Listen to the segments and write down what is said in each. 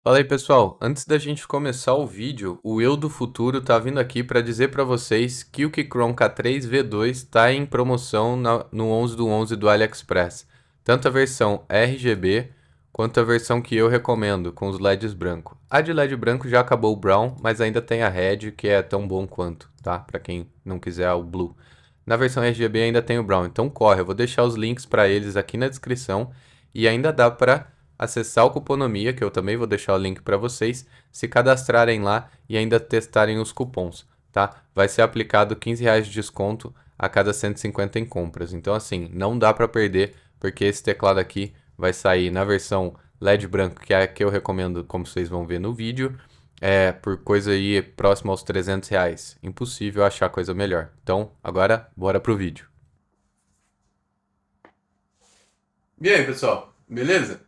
Fala aí, pessoal. Antes da gente começar o vídeo, o eu do futuro tá vindo aqui para dizer para vocês que o Keychron K3V2 está em promoção no 11 do 11 do AliExpress. Tanto a versão RGB quanto a versão que eu recomendo, com os LEDs branco. A de LED branco já acabou o brown, mas ainda tem a red, que é tão bom quanto, tá? Para quem não quiser o blue. Na versão RGB ainda tem o brown, então corre. Eu vou deixar os links para eles aqui na descrição e ainda dá para acessar o Cuponomia, que eu também vou deixar o link para vocês, se cadastrarem lá e ainda testarem os cupons, tá? Vai ser aplicado R$ 15 de desconto a cada 150 em compras. Então, assim, não dá para perder, porque esse teclado aqui vai sair na versão LED branco, que é a que eu recomendo, como vocês vão ver no vídeo, por coisa aí próxima aos R$ 300. Impossível achar coisa melhor. Então, agora, bora pro vídeo. E aí, pessoal? Beleza?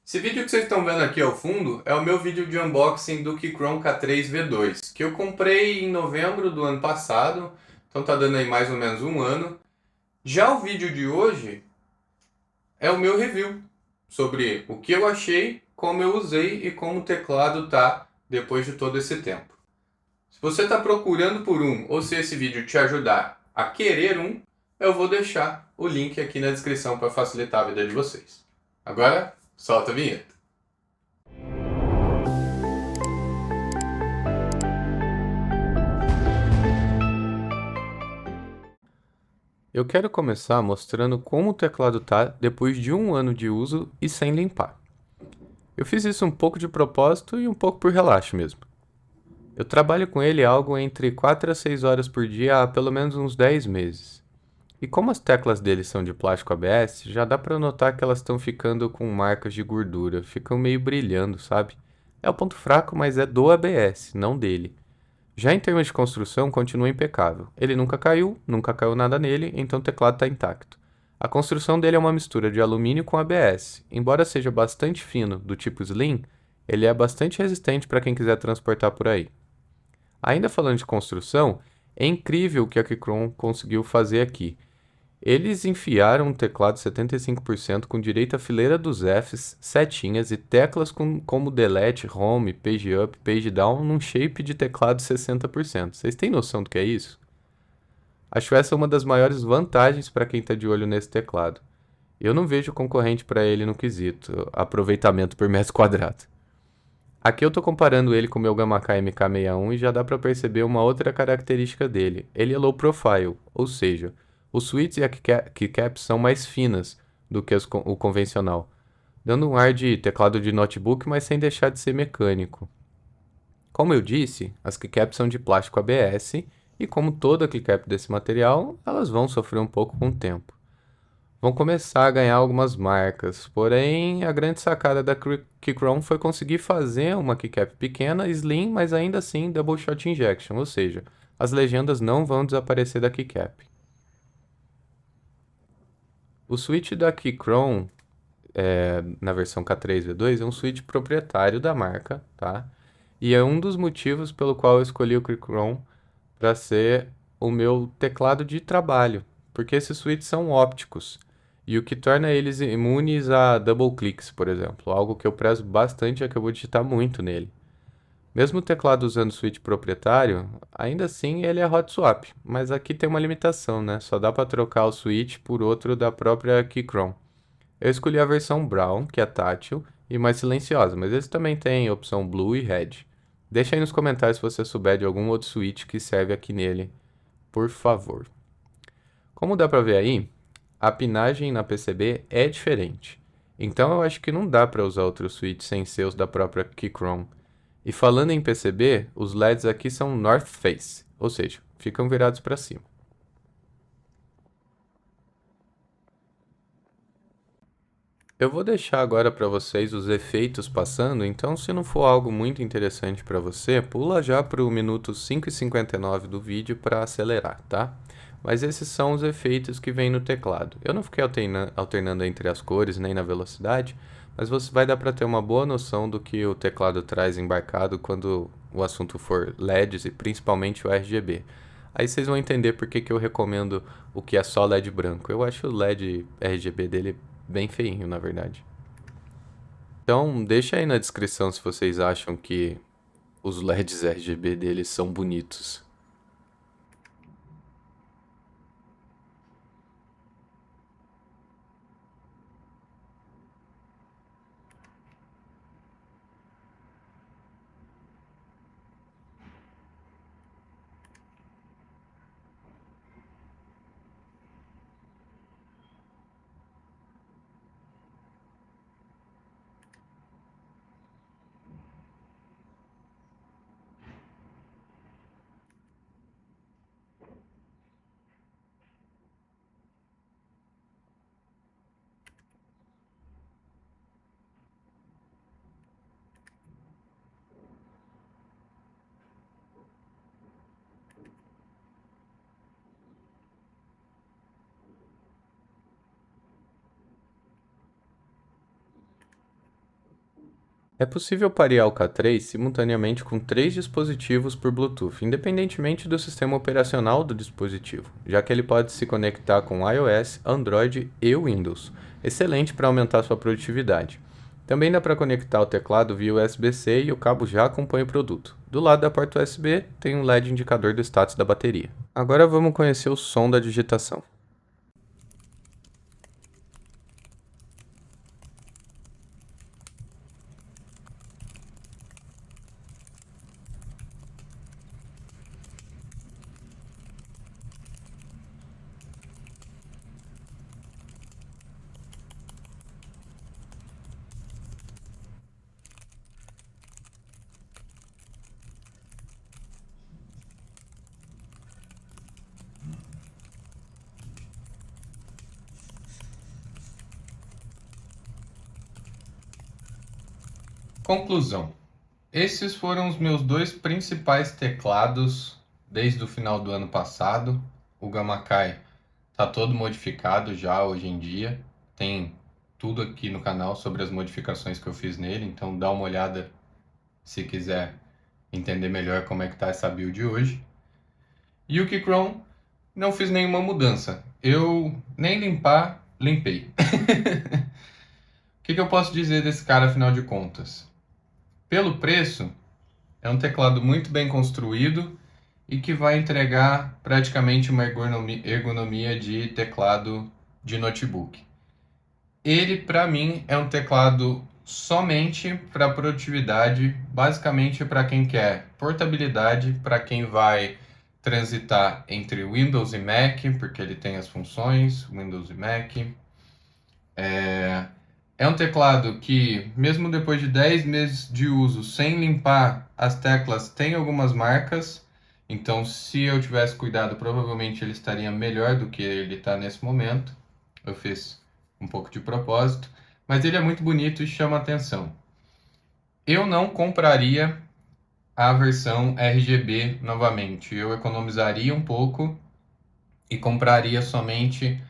Esse vídeo que vocês estão vendo aqui ao fundo é o meu vídeo de unboxing do Keychron K3V2, que eu comprei em novembro do ano passado, então tá dando aí mais ou menos um ano. Já o vídeo de hoje é o meu review sobre o que eu achei, como eu usei e como o teclado tá depois de todo esse tempo. Se você está procurando por um ou se esse vídeo te ajudar a querer um, eu vou deixar o link aqui na descrição para facilitar a vida de vocês. Agora, solta a vinheta. Eu quero começar mostrando como o teclado tá depois de um ano de uso e sem limpar. Eu fiz isso um pouco de propósito e um pouco por relaxo mesmo. Eu trabalho com ele algo entre 4 a 6 horas por dia há pelo menos uns 10 meses. E como as teclas dele são de plástico ABS, já dá para notar que elas estão ficando com marcas de gordura, ficam meio brilhando, sabe? É o ponto fraco, mas é do ABS, não dele. Já em termos de construção, continua impecável. Ele nunca caiu nada nele, então o teclado está intacto. A construção dele é uma mistura de alumínio com ABS. Embora seja bastante fino, do tipo slim, ele é bastante resistente para quem quiser transportar por aí. Ainda falando de construção, é incrível o que a Keychron conseguiu fazer aqui. Eles enfiaram um teclado 75% com direito à fileira dos Fs, setinhas e teclas como Delete, Home, Page Up, Page Down num shape de teclado 60%. Vocês têm noção do que é isso? Acho essa uma das maiores vantagens para quem está de olho nesse teclado. Eu não vejo concorrente para ele no quesito aproveitamento por metro quadrado. Aqui eu estou comparando ele com o meu Gamma MK61 e já dá para perceber uma outra característica dele. Ele é low profile, ou seja, os switches e a keycaps são mais finas do que o convencional, dando um ar de teclado de notebook, mas sem deixar de ser mecânico. Como eu disse, as keycaps são de plástico ABS e como toda keycap desse material, elas vão sofrer um pouco com o tempo. Vão começar a ganhar algumas marcas, porém a grande sacada da Keychron foi conseguir fazer uma keycap pequena, slim, mas ainda assim double shot injection, ou seja, as legendas não vão desaparecer da keycap. O switch da Keychron, na versão K3V2, é um switch proprietário da marca, tá? E é um dos motivos pelo qual eu escolhi o Keychron para ser o meu teclado de trabalho, porque esses switches são ópticos. E o que torna eles imunes a double clicks, por exemplo. Algo que eu prezo bastante é que eu vou digitar muito nele. Mesmo o teclado usando switch proprietário, ainda assim ele é hot swap, mas aqui tem uma limitação, né? Só dá para trocar o switch por outro da própria Keychron. Eu escolhi a versão Brown, que é tátil e mais silenciosa, mas eles também têm opção Blue e Red. Deixa aí nos comentários se você souber de algum outro switch que serve aqui nele, por favor. Como dá para ver aí, a pinagem na PCB é diferente. Então eu acho que não dá para usar outro switch sem ser os da própria Keychron. E falando em PCB, os LEDs aqui são North Face, ou seja, ficam virados para cima. Eu vou deixar agora para vocês os efeitos passando, então se não for algo muito interessante para você, pula já para o minuto 5:59 do vídeo para acelerar, tá? Mas esses são os efeitos que vem no teclado. Eu não fiquei alternando entre as cores nem na velocidade, mas você vai dar para ter uma boa noção do que o teclado traz embarcado quando o assunto for LEDs e principalmente o RGB. Aí vocês vão entender por que eu recomendo o que é só LED branco. Eu acho o LED RGB dele bem feinho, na verdade. Então, deixa aí na descrição se vocês acham que os LEDs RGB deles são bonitos. É possível parear o K3 simultaneamente com 3 dispositivos por Bluetooth, independentemente do sistema operacional do dispositivo, já que ele pode se conectar com iOS, Android e Windows, excelente para aumentar sua produtividade. Também dá para conectar o teclado via USB-C e o cabo já acompanha o produto. Do lado da porta USB tem um LED indicador do status da bateria. Agora vamos conhecer o som da digitação. Conclusão. Esses foram os meus 2 principais teclados desde o final do ano passado. O Gamakai está todo modificado já hoje em dia. Tem tudo aqui no canal sobre as modificações que eu fiz nele, então dá uma olhada se quiser entender melhor como é que tá essa build hoje. E o Keychron não fiz nenhuma mudança. Eu nem limpar, limpei. O que eu posso dizer desse cara afinal de contas? Pelo preço, é um teclado muito bem construído e que vai entregar praticamente uma ergonomia de teclado de notebook. Ele, para mim, é um teclado somente para produtividade, basicamente para quem quer portabilidade, para quem vai transitar entre Windows e Mac, porque ele tem as funções Windows e Mac. É um teclado que, mesmo depois de 10 meses de uso, sem limpar as teclas, tem algumas marcas. Então, se eu tivesse cuidado, provavelmente ele estaria melhor do que ele está nesse momento. Eu fiz um pouco de propósito, mas ele é muito bonito e chama atenção. Eu não compraria a versão RGB novamente. Eu economizaria um pouco e compraria somente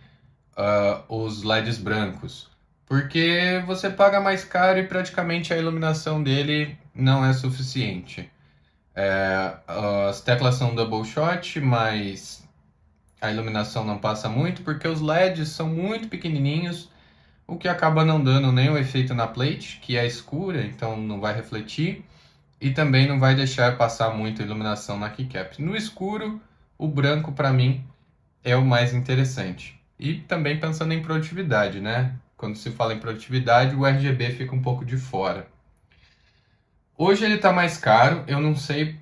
os LEDs brancos, porque você paga mais caro e praticamente a iluminação dele não é suficiente. As teclas são double shot, mas a iluminação não passa muito porque os LEDs são muito pequenininhos, o que acaba não dando nem o efeito na plate, que é escura, então não vai refletir, e também não vai deixar passar muita iluminação na keycap. No escuro, o branco para mim é o mais interessante. E também pensando em produtividade, né? Quando se fala em produtividade, o RGB fica um pouco de fora. Hoje ele está mais caro, eu não sei,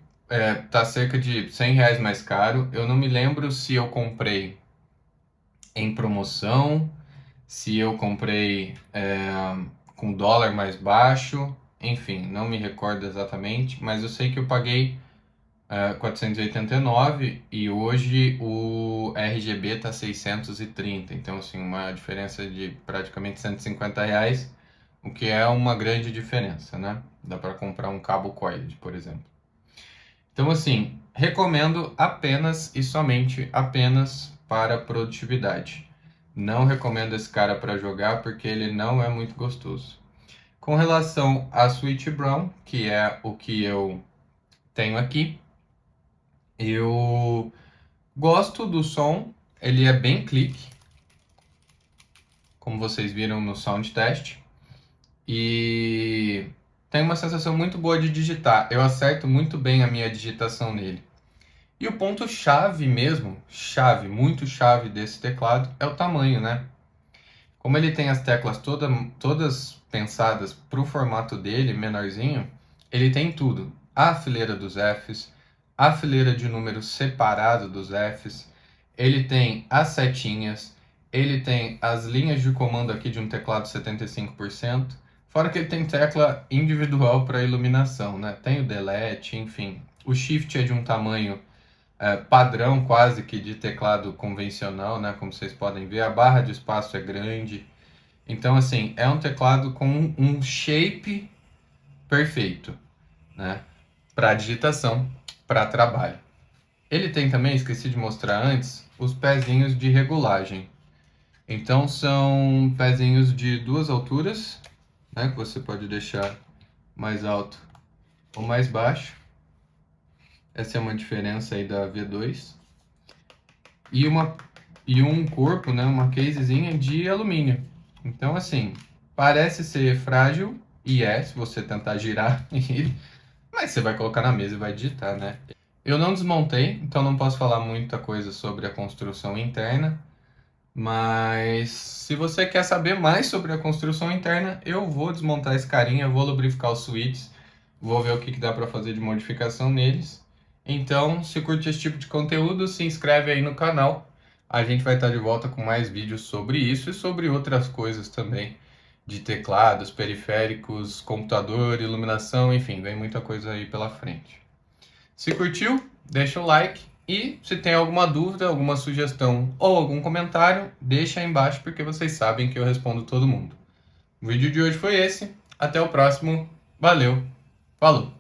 tá cerca de R$ 100 mais caro. Eu não me lembro se eu comprei em promoção, se eu comprei com dólar mais baixo, enfim, não me recordo exatamente, mas eu sei que eu paguei 489 e hoje o RGB está 630, então assim, uma diferença de praticamente R$ 150, o que é uma grande diferença, né? Dá para comprar um cabo coiled, por exemplo. Então assim, recomendo apenas e somente apenas para produtividade. Não recomendo esse cara para jogar porque ele não é muito gostoso. Com relação à Switch Brown, que é o que eu tenho aqui, eu gosto do som, ele é bem clique, como vocês viram no sound test. e tem uma sensação muito boa de digitar. Eu acerto muito bem a minha digitação nele. E o ponto chave mesmo, chave, muito chave desse teclado é o tamanho, né? Como ele tem as teclas todas pensadas para o formato dele, menorzinho, ele tem tudo. A fileira dos Fs, a fileira de números separado dos Fs, ele tem as setinhas, ele tem as linhas de comando aqui de um teclado 75%, fora que ele tem tecla individual para iluminação, né? Tem o delete, enfim. O shift é de um tamanho padrão quase que de teclado convencional, né? Como vocês podem ver, a barra de espaço é grande. Então, assim, é um teclado com um shape perfeito, né? Para digitação, para trabalho. Ele tem também, esqueci de mostrar antes, os pezinhos de regulagem. Então, são pezinhos de duas alturas, né? Que você pode deixar mais alto ou mais baixo. Essa é uma diferença aí da V2. E um corpo, né, uma casezinha de alumínio. Então, assim, parece ser frágil, e é, se você tentar girar ele, mas você vai colocar na mesa e vai digitar, né? Eu não desmontei, então não posso falar muita coisa sobre a construção interna, mas se você quer saber mais sobre a construção interna, eu vou desmontar esse carinha, vou lubrificar os switches, vou ver o que dá para fazer de modificação neles. Então, se curte esse tipo de conteúdo, se inscreve aí no canal. A gente vai estar de volta com mais vídeos sobre isso e sobre outras coisas também, de teclados, periféricos, computador, iluminação, enfim, vem muita coisa aí pela frente. Se curtiu, deixa o like e se tem alguma dúvida, alguma sugestão ou algum comentário, deixa aí embaixo porque vocês sabem que eu respondo todo mundo. O vídeo de hoje foi esse, até o próximo, valeu, falou!